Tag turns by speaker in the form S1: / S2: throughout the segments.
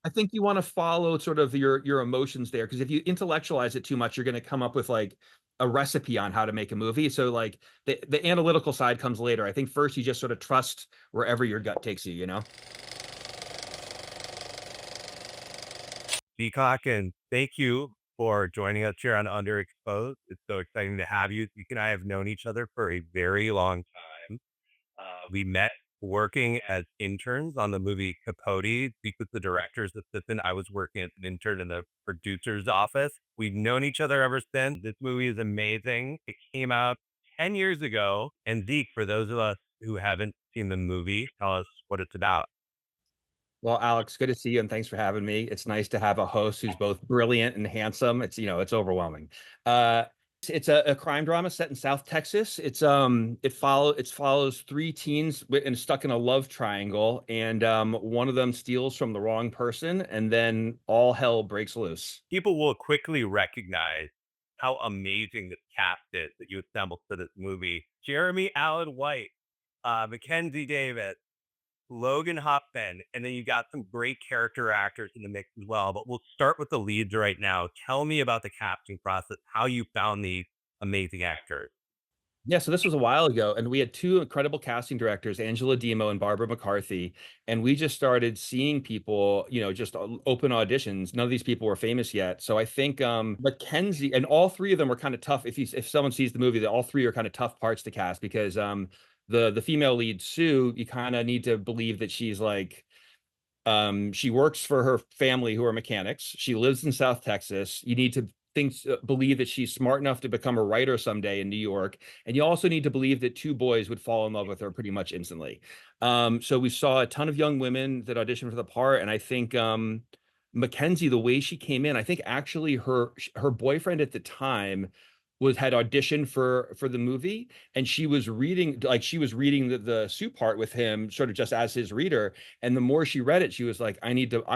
S1: I think you want to follow sort of your emotions there, because if you intellectualize it too much, you're going to come up with like a recipe on how to make a movie. So like the analytical side comes later. I think first you just sort of trust wherever your gut takes you, you know?
S2: Zeke Hawkins, thank you for joining us here on Underexposed. It's so exciting to have you. Zeke and I have known each other for a very long time. We met working as interns on the movie Capote. Zeke was the director's assistant. I was working as an intern in the producer's office. We've known each other ever since. This movie is amazing. It came out 10 years ago. And Zeke, for those of us who haven't seen the movie, tell us what it's about.
S1: Well, Alex, good to see you, and thanks for having me. It's nice to have a host who's both brilliant and handsome. It's, it's overwhelming. Uh, it's a crime drama set in South Texas. It follows three teens and stuck in a love triangle, and one of them steals from the wrong person, and then all hell breaks loose.
S2: People will quickly recognize how amazing this cast is that you assembled for this movie. Jeremy Allen White, Mackenzie Davis, Logan Huffman, and then you got some great character actors in the mix as well. But we'll start with the leads right now. Tell me about the casting process, how you found these amazing actors.
S1: Yeah, so this was a while ago, and we had two incredible casting directors, Angela Demo and Barbara McCarthy, and we just started seeing people, just open auditions. None of these people were famous yet, so I think Mackenzie and all three of them were kind of tough. If someone sees the movie, that all three are kind of tough parts to cast because the female lead Sue, you kind of need to believe that she's like she works for her family who are mechanics. She lives in South Texas. You need to believe that she's smart enough to become a writer someday in New York. And you also need to believe that two boys would fall in love with her pretty much instantly. So we saw a ton of young women that auditioned for the part. And I think Mackenzie, the way she came in, I think actually her boyfriend at the time had auditioned for the movie, and she was reading the Sue part with him sort of just as his reader. And the more she read it, she was like, I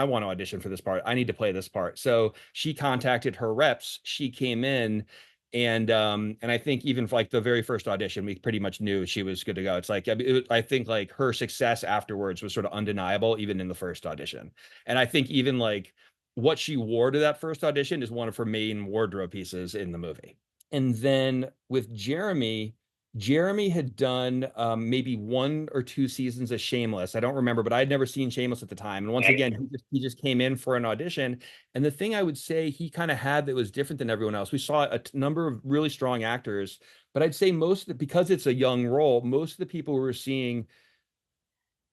S1: want to audition for this part. I need to play this part. So she contacted her reps. She came in, and I think even for like the very first audition, we pretty much knew she was good to go. It's like, I think like her success afterwards was sort of undeniable, even in the first audition. And I think even like what she wore to that first audition is one of her main wardrobe pieces in the movie. And then with Jeremy had done maybe one or two seasons of Shameless. I don't remember, but I had never seen Shameless at the time. And once again, he just came in for an audition. And the thing I would say he kind of had that was different than everyone else, we saw a number of really strong actors, but I'd say because it's a young role, most of the people we were seeing,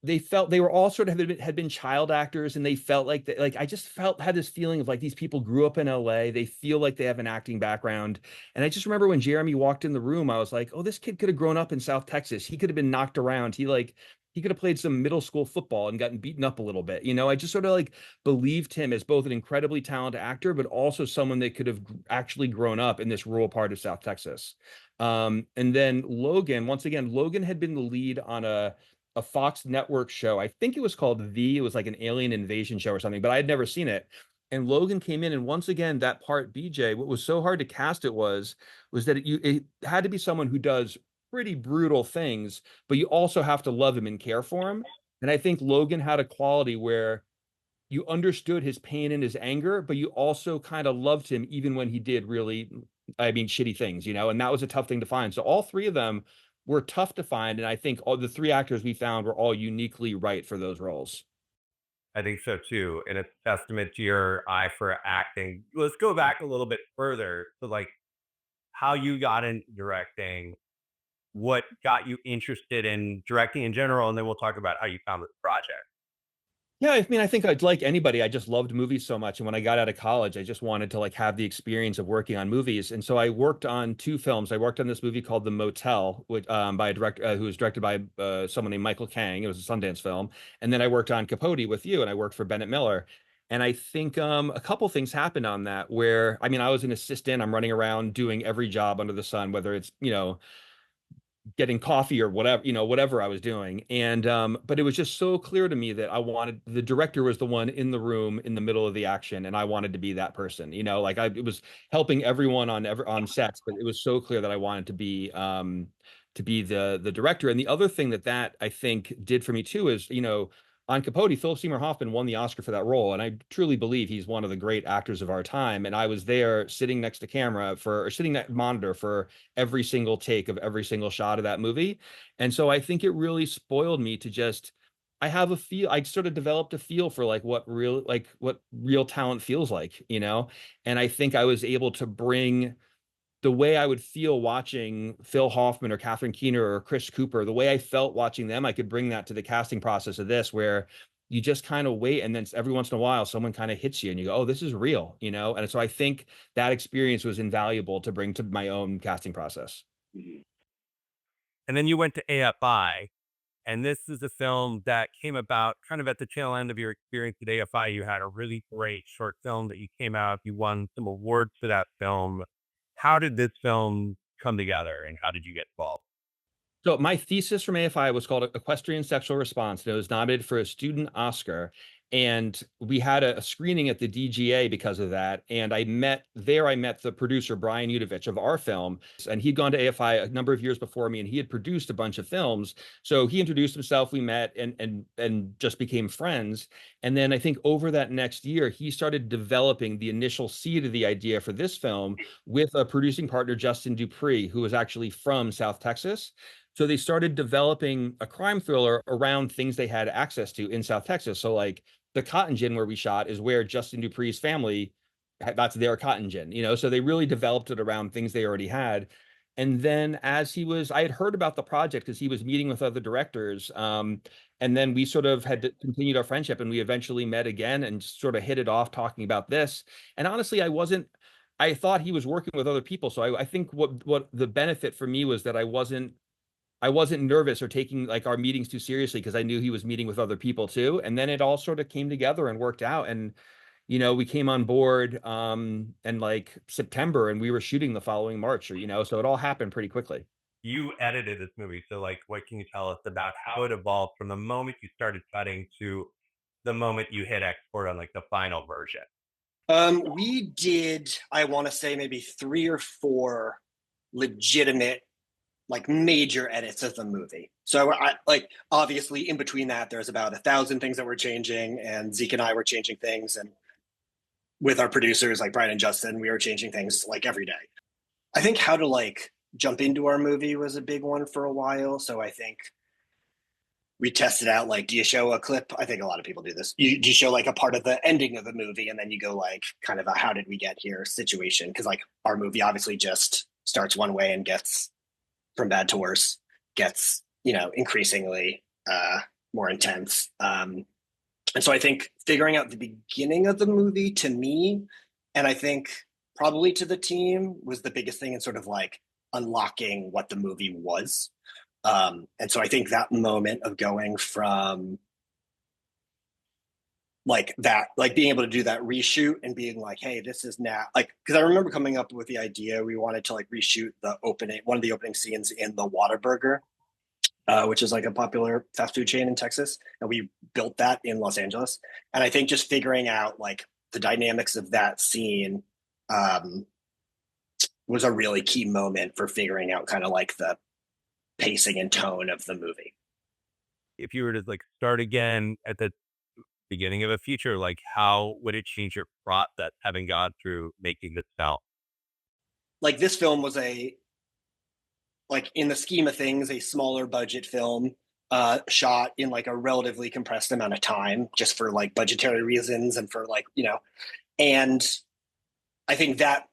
S1: they felt they were all sort of had been child actors, and they felt like that. Like I just had this feeling of like these people grew up in LA. They feel like they have an acting background. And I just remember when Jeremy walked in the room, I was like, oh, this kid could have grown up in South Texas. He could have been knocked around. He could have played some middle school football and gotten beaten up a little bit. I just sort of like believed him as both an incredibly talented actor, but also someone that could have actually grown up in this rural part of South Texas. And then Logan, once again, Logan had been the lead on a Fox network show. I think it was called it was like an alien invasion show or something, but I had never seen it. And Logan came in, and once again, that part BJ, what was so hard to cast was that it had to be someone who does pretty brutal things, but you also have to love him and care for him. And I think Logan had a quality where you understood his pain and his anger, but you also kind of loved him even when he did really, I mean, shitty things, and that was a tough thing to find. So all three of them were tough to find. And I think all the three actors we found were all uniquely right for those roles.
S2: I think so too. And it's a testament to your eye for acting. Let's go back a little bit further to like how you got into directing, what got you interested in directing in general, and then we'll talk about how you found this project.
S1: Yeah, I mean, I think I'd like anybody. I just loved movies so much, and when I got out of college, I just wanted to like have the experience of working on movies. And so I worked on two films. I worked on this movie called The Motel, which by a director who was directed by someone named Michael Kang. It was a Sundance film, and then I worked on Capote with you, and I worked for Bennett Miller. And I think a couple things happened on that where, I mean, I was an assistant. I'm running around doing every job under the sun, whether it's getting coffee or whatever, whatever I was doing. And but it was just so clear to me that I wanted the director was the one in the room in the middle of the action, and I wanted to be that person. Like it was helping everyone on sets, but it was so clear that I wanted to be the director. And the other thing that I think did for me too is, on Capote, Philip Seymour Hoffman won the Oscar for that role, and I truly believe he's one of the great actors of our time. And I was there sitting next to camera for, or sitting at monitor for every single take of every single shot of that movie. And so I think it really spoiled me to just, I have a feel, I sort of developed a feel for what real talent feels like, you know? And I think I was able to bring the way I would feel watching Phil Hoffman or Catherine Keener or Chris Cooper, the way I felt watching them, I could bring that to the casting process of this, where you just kind of wait, and then every once in a while someone kind of hits you and you go, oh, this is real, you know? And so I think that experience was invaluable to bring to my own casting process.
S2: And then you went to AFI, and this is a film that came about kind of at the tail end of your experience at AFI. You had a really great short film that you came out. You won some awards for that film. How did this film come together, and how did you get involved?
S1: So my thesis from AFI was called Equestrian Sexual Response, and it was nominated for a student Oscar. And we had a screening at the DGA because of that. And I met the producer, Brian Udovich, of our film. And he'd gone to AFI a number of years before me, and he had produced a bunch of films. So he introduced himself, we met and just became friends. And then I think over that next year, he started developing the initial seed of the idea for this film with a producing partner, Justin Dupree, who was actually from South Texas. So they started developing a crime thriller around things they had access to in South Texas. So like the cotton gin where we shot is where Justin Dupree's family, that's their cotton gin, you know? So they really developed it around things they already had. And then I had heard about the project because he was meeting with other directors. And then we sort of had continued our friendship, and we eventually met again and sort of hit it off talking about this. And honestly, I thought he was working with other people. So I think what the benefit for me was that I wasn't nervous or taking like our meetings too seriously because I knew he was meeting with other people too. And then it all sort of came together and worked out. And, you know, we came on board in like September, and we were shooting the following March, or, you know, so it all happened pretty quickly.
S2: You edited this movie, so, like, what can you tell us about how it evolved from the moment you started cutting to the moment you hit export on, like, the final version?
S3: We did, I want to say maybe 3 or 4 legitimate, like major edits of the movie. So I like obviously in between that, there's about 1,000 things that we're changing, and Zeke and I were changing things, and with our producers like Brian and Justin, we were changing things like every day. I think how to like jump into our movie was a big one for a while. So I think we tested out like, do you show a clip? I think a lot of people do this. Do you show like a part of the ending of the movie, and then you go like kind of a how did we get here situation? Because like our movie obviously just starts one way and gets from bad to worse, gets, you know, increasingly more intense. And so I think figuring out the beginning of the movie to me, and I think probably to the team, was the biggest thing in sort of like unlocking what the movie was. And so I think that moment of going from like that, like being able to do that reshoot and being like, hey, this is now like, because I remember coming up with the idea we wanted to like reshoot one of the opening scenes in the Whataburger, which is like a popular fast food chain in Texas, and we built that in Los Angeles. And I think just figuring out like the dynamics of that scene was a really key moment for figuring out kind of like the pacing and tone of the movie.
S2: If you were to, like, start again at the beginning of a feature, like, how would it change your process having gone through making this film?
S3: Like this film was like in the scheme of things, a smaller budget film, shot in like a relatively compressed amount of time, just for like budgetary reasons and for like, you know, and I think that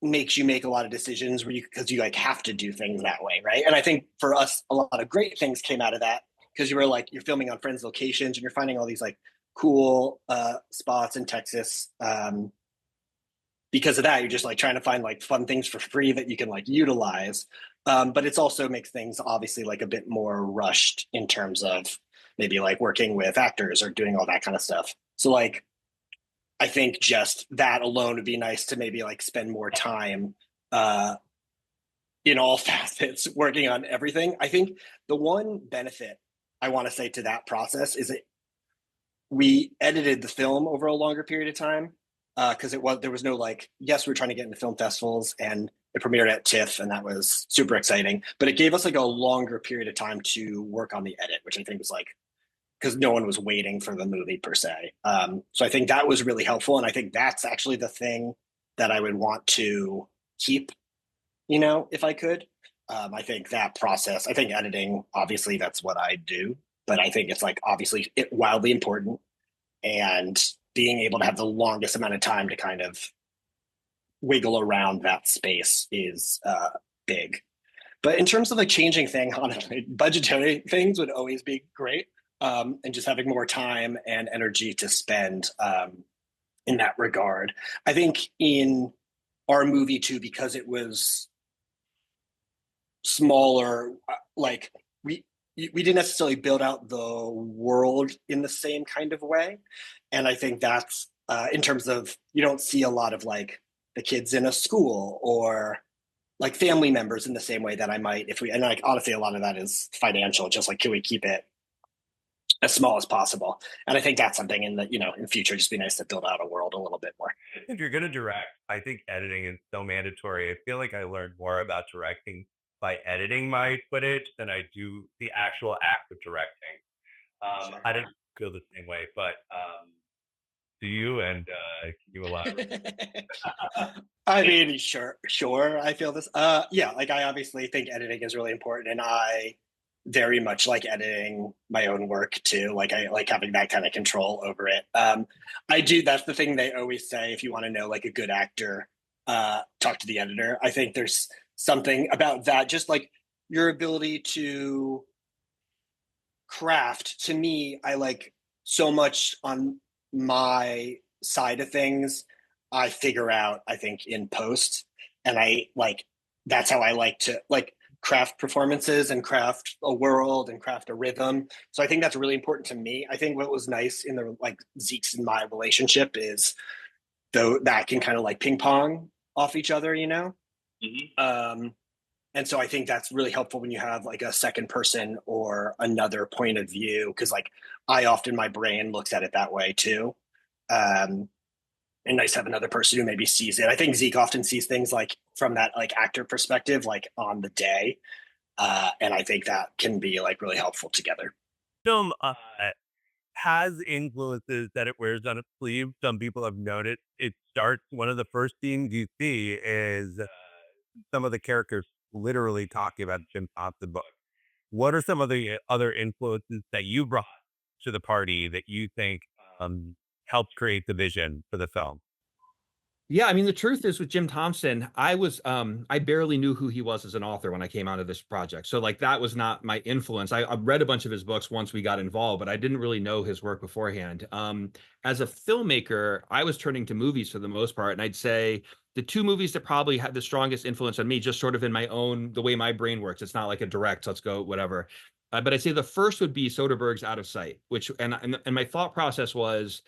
S3: makes you make a lot of decisions where because you like have to do things that way, right? And I think for us, a lot of great things came out of that, because you were like you're filming on friends' locations and you're finding all these like cool spots in Texas. Because of that, you're just like trying to find like fun things for free that you can like utilize. But it's also makes things obviously like a bit more rushed in terms of maybe like working with actors or doing all that kind of stuff. So like, I think just that alone would be nice to maybe like spend more time in all facets working on everything. I think the one benefit I want to say to that process is that we edited the film over a longer period of time, because there was no like, yes, we were trying to get into film festivals, and it premiered at TIFF, and that was super exciting, but it gave us like a longer period of time to work on the edit, which I think was like because no one was waiting for the movie per se. So I think that was really helpful, and I think that's actually the thing that I would want to keep, if I could. I think that process, I think editing, obviously that's what I do, but I think it's like obviously wildly important, and being able to have the longest amount of time to kind of wiggle around that space is big. But in terms of like changing thing, honestly, budgetary things would always be great, and just having more time and energy to spend in that regard. I think in our movie too, because it was smaller, like we didn't necessarily build out the world in the same kind of way, and I think that's in terms of, you don't see a lot of like the kids in a school or like family members in the same way that I might if we, and like honestly a lot of that is financial, just like can we keep it as small as possible. And I think that's something in the, in future, just be nice to build out a world a little bit more.
S2: If you're gonna direct, I think editing is so mandatory. I feel like I learned more about directing by editing my footage than I do the actual act of directing.
S3: Sure.
S2: I don't feel the same way, but do you? And can you elaborate?
S3: I mean, sure. I feel this. Yeah, like I obviously think editing is really important, and I very much like editing my own work too. Like I like having that kind of control over it. I do. That's the thing they always say. If you want to know like a good actor, talk to the editor. I think there's something about that, just like your ability to craft. To me, I like so much on my side of things I figure out, I think, in post. And I like, that's how I like to like craft performances and craft a world and craft a rhythm. So I think that's really important to me. I think what was nice in the like Zeke's and my relationship is though that can kind of like ping pong off each other,
S2: Mhm.
S3: and so I think that's really helpful when you have like a second person or another point of view, because like I often, my brain looks at it that way too. Um, and nice to have another person who maybe sees it. I think Zeke often sees things like from that like actor perspective, like on the day. And I think that can be like really helpful together.
S2: Film has influences that it wears on its sleeve. Some people have noted it starts one of the first scenes you see is some of the characters literally talking about Jim Thompson book. What are some of the other influences that you brought to the party that you think um, helped create the vision for the film?
S1: Yeah, I mean, the truth is with Jim Thompson, I barely knew who he was as an author when I came onto this project. So like that was not my influence. I read a bunch of his books once we got involved, but I didn't really know his work beforehand. As a filmmaker, I was turning to movies for the most part, and I'd say the two movies that probably had the strongest influence on me, just sort of in my own, the way my brain works. It's not like a direct, let's go, whatever. But I'd say the first would be Soderbergh's Out of Sight, which, and my thought process was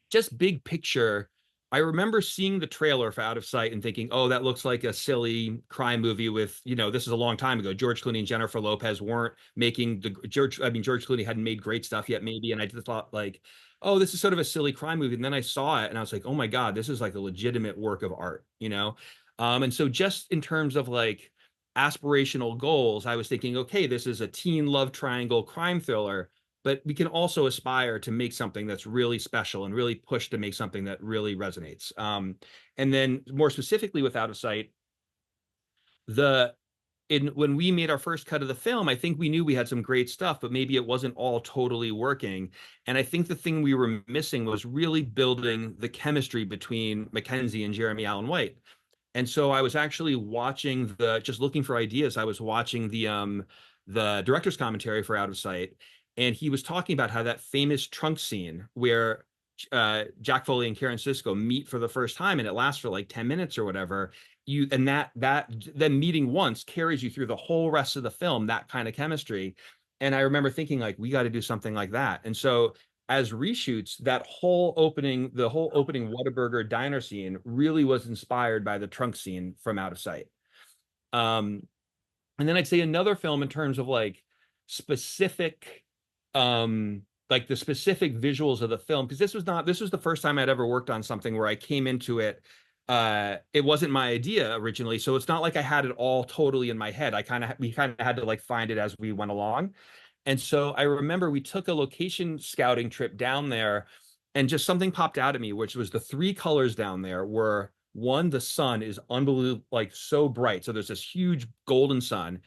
S1: just big picture. I remember seeing the trailer for Out of Sight and thinking, "Oh, that looks like a silly crime movie with, this is a long time ago. George Clooney and Jennifer Lopez weren't making the George. I mean, George Clooney hadn't made great stuff yet, maybe." And I just thought, like, "Oh, this is sort of a silly crime movie." And then I saw it, and I was like, "Oh my God, this is like a legitimate work of art." And so, just in terms of like aspirational goals, I was thinking, okay, this is a teen love triangle crime thriller, but we can also aspire to make something that's really special and really push to make something that really resonates. And then more specifically with Out of Sight, the in when we made our first cut of the film, I think we knew we had some great stuff, but maybe it wasn't all totally working. And I think the thing we were missing was really building the chemistry between Mackenzie and Jeremy Allen White. And so I was actually watching just looking for ideas. I was watching the director's commentary for Out of Sight, and he was talking about how that famous trunk scene where Jack Foley and Karen Cisco meet for the first time, and it lasts for like 10 minutes or whatever. That then meeting once carries you through the whole rest of the film, that kind of chemistry. And I remember thinking, like, we got to do something like that. And so as reshoots, the whole opening Whataburger diner scene really was inspired by the trunk scene from Out of Sight. Um, and then I'd say another film in terms of like specific, like the specific visuals of the film, because this was the first time I'd ever worked on something where I came into it. It wasn't my idea originally, so it's not like I had it all totally in my head. We kind of had to like find it as we went along. And so I remember we took a location scouting trip down there, and just something popped out at me, which was the three colors down there were one, the sun is unbelievable, like so bright. So there's this huge golden sun.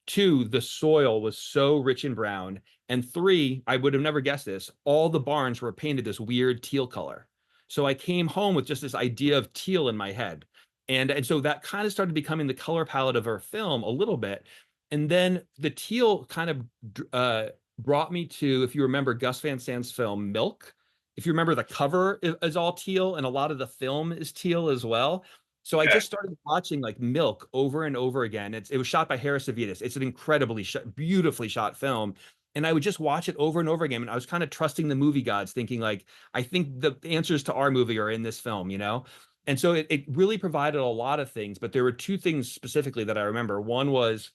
S1: Two, the soil was so rich and brown. And three, I would have never guessed this, all the barns were painted this weird teal color. So I came home with just this idea of teal in my head. And so that kind of started becoming the color palette of our film a little bit. And then the teal kind of brought me to, if you remember Gus Van Sant's film Milk, if you remember the cover is all teal and a lot of the film is teal as well. So I
S2: Yeah.
S1: just started watching like Milk over and over again. It was shot by Harris Savides. It's an incredibly beautifully shot film. And I would just watch it over and over again. And I was kind of trusting the movie gods, thinking like, I think the answers to our movie are in this film, you know? And so it really provided a lot of things, but there were two things specifically that I remember. One was,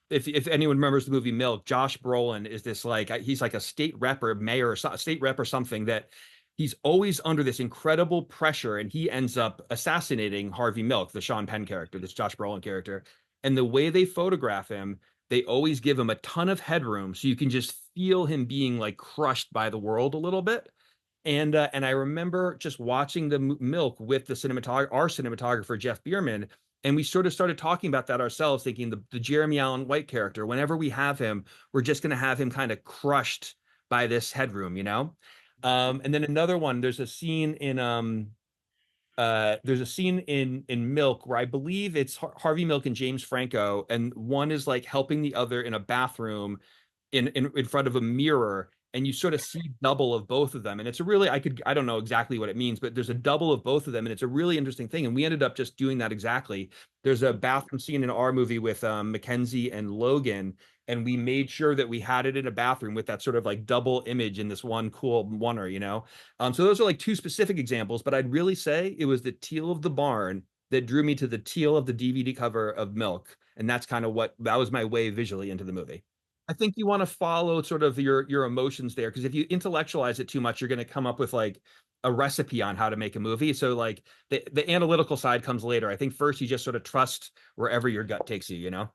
S1: if anyone remembers the movie Milk, Josh Brolin is this like he's like a state rep or mayor or state rep or something that he's always under this incredible pressure, and he ends up assassinating Harvey Milk, the Sean Penn character, this Josh Brolin character. And the way they photograph him, they always give him a ton of headroom, so you can just feel him being like crushed by the world a little bit. And I remember just watching the Milk with the our cinematographer Jeff Bierman, and we sort of started talking about that ourselves, thinking the Jeremy Allen White character, whenever we have him, we're just going to have him kind of crushed by this headroom, you know. And then another one, there's a scene in Milk where I believe it's Harvey Milk and James Franco, and one is like helping the other in a bathroom in front of a mirror, and you sort of see double of both of them. And it's a really, I don't know exactly what it means, but there's a double of both of them, and it's a really interesting thing. And we ended up just doing that exactly. There's a bathroom scene in our movie with Mackenzie and Logan, and we made sure that we had it in a bathroom with that sort of like double image in this one cool oneer, you know. So those are like two specific examples, but I'd really say it was the teal of the barn that drew me to the teal of the DVD cover of Milk, and that's kind of what that was my way visually into the movie. I think you want to follow sort of your emotions there, because if you intellectualize it too much, you're going to come up with like a recipe on how to make a movie. So like the analytical side comes later. I think first you just sort of trust wherever your gut takes you, you know?